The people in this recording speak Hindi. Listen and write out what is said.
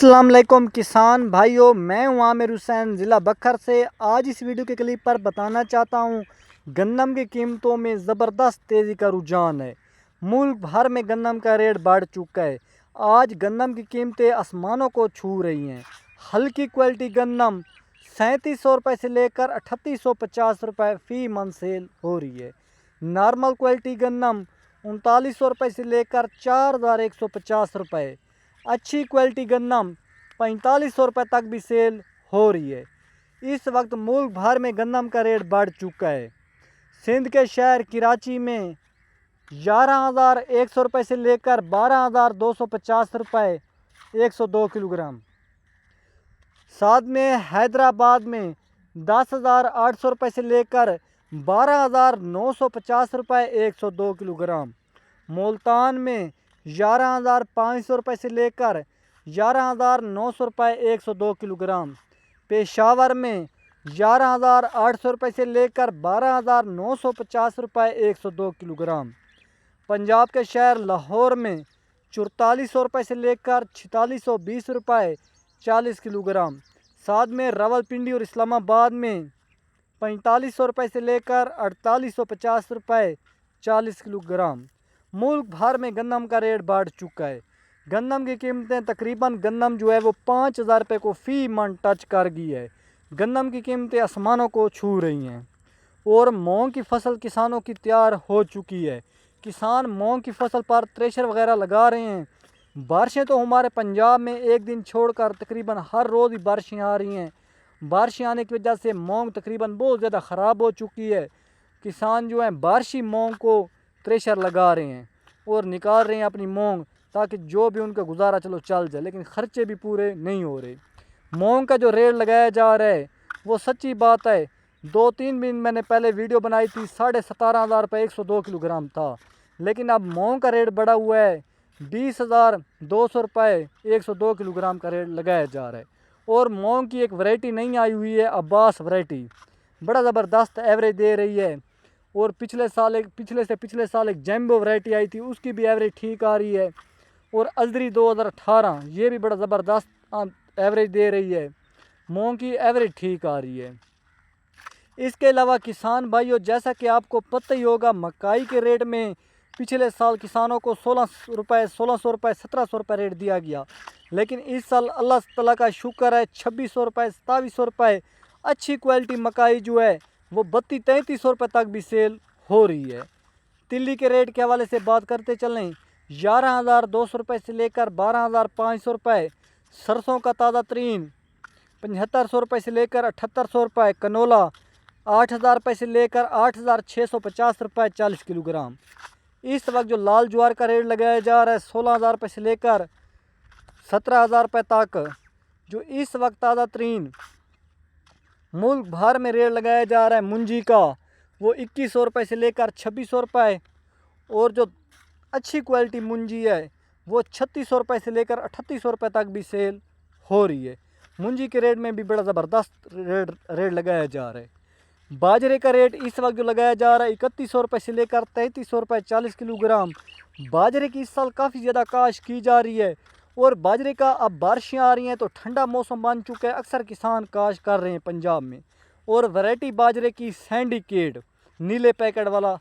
अस्सलाम वालेकुम किसान भाइयों, मैं हूं आमिर हुसैन ज़िला बखर से। आज इस वीडियो के क्लिप पर बताना चाहता हूं गंदम की कीमतों में ज़बरदस्त तेज़ी का रुझान है। मुल्क भर में गंदम का रेट बढ़ चुका है। आज गंदम की कीमतें आसमानों को छू रही हैं। हल्की क्वालिटी गंदम 3700 रुपये से लेकर 3850 रुपये फ़ी मन सेल हो रही है। नॉर्मल क्वालिटी गंदम 3900 रुपये से लेकर 4150 रुपये। अच्छी क्वालिटी गंदम 4500 रुपये तक भी सेल हो रही है। इस वक्त मुल्क भर में गंदम का रेट बढ़ चुका है। सिंध के शहर कराची में 11,100 रुपये से लेकर 12,250 रुपये 102 किलोग्राम। साथ में हैदराबाद में 10,800 रुपये से लेकर 12,950 रुपये 102 किलोग्राम। मुल्तान में 11,500 रुपये से लेकर 11,900 रुपये 102 किलोग्राम। पेशावर में 11,800 रुपये से लेकर 12,950 रुपये 102 किलोग्राम। पंजाब के शहर लाहौर में 4400 रुपये से लेकर 4620 रुपये 40 किलोग्राम। साथ में रावलपिंडी और इस्लामाबाद में 4500 रुपये से लेकर 4850 रुपये 40 किलोग्राम। मुल्क भर में गंदम का रेट बढ़ चुका है। गंदम की कीमतें तकरीबन गंदम जो है वो 5,000 रुपये को फ़ी मन टच कर गई है। गंदम की कीमतें आसमानों को छू रही हैं। और मूंग की फसल किसानों की तैयार हो चुकी है। किसान मूंग की फसल पर थ्रेशर वगैरह लगा रहे हैं। बारिशें तो हमारे पंजाब में एक दिन छोड़कर तकरीबन हर रोज़ ही बारिशें आ रही हैं। बारिशें आने की वजह से मूंग तकरीबन बहुत ज़्यादा ख़राब हो चुकी है। किसान जो हैं बारिशी मूंग को थ्रेशर लगा रहे हैं और निकाल रहे हैं अपनी मूंग, ताकि जो भी उनका गुजारा चलो चल जाए, लेकिन ख़र्चे भी पूरे नहीं हो रहे। मूंग का जो रेट लगाया जा रहा है वो सच्ची बात है। 2-3 दिन मैंने पहले वीडियो बनाई थी, 17,500 रुपये 102 किलोग्राम था। लेकिन अब मूंग का रेट बढ़ा हुआ है, 20,200 रुपये 102 किलोग्राम का रेट लगाया जा रहा है। और मूंग की एक वैरायटी नहीं आई हुई है, अब्बास वैरायटी, बड़ा ज़बरदस्त एवरेज दे रही है। और पिछले से पिछले साल एक जैम्बो वैरायटी आई थी, उसकी भी एवरेज ठीक आ रही है। और अजरी 2018 ये भी बड़ा ज़बरदस्त एवरेज दे रही है। मूंग की एवरेज ठीक आ रही है। इसके अलावा किसान भाइयों, जैसा कि आपको पता ही होगा, मकाई के रेट में पिछले साल किसानों को 1600 रुपये 1700 रुपये रेट दिया गया। लेकिन इस साल अल्लाह ताला का शुक्र है 2600 रुपये 2700 रुपये अच्छी क्वालिटी मकाई जो है वो 32-3300 रुपये तक भी सेल हो रही है। तिल्ली के रेट के हवाले से बात करते चलें, 11,200 रुपये से लेकर 12,500 रुपये। सरसों का ताज़ा तरीन 7,500 रुपये से लेकर 7,800 रुपये। कनोला 8,000 रुपये से लेकर 8,650 रुपये 40 किलोग्राम। इस वक्त जो लाल ज्वार का रेट लगाया जा रहा है 16,000 रुपये से लेकर 17,000 रुपये तक। जो इस वक्त ताज़ा तरीन मुल्क भर में रेट लगाया जा रहा है मुंजी का, वो 2100 रुपये से लेकर 2600 रुपये। और जो अच्छी क्वालिटी मुंजी है वो 3600 रुपये से लेकर 3800 रुपये तक भी सेल हो रही है। मुंजी के रेट में भी बड़ा ज़बरदस्त रेट लगाया जा रहा है। बाजरे का रेट इस वक्त जो लगाया जा रहा है 3100 रुपये से लेकर 3300 रुपये 40 किलोग्राम। बाजरे की इस साल काफ़ी ज़्यादा काश की जा रही है। और बाजरे का अब बारिशें आ रही हैं तो ठंडा मौसम बन चुका है, अक्सर किसान काश कर रहे हैं पंजाब में। और वैरायटी बाजरे की सैंडिकेट, नीले पैकेट वाला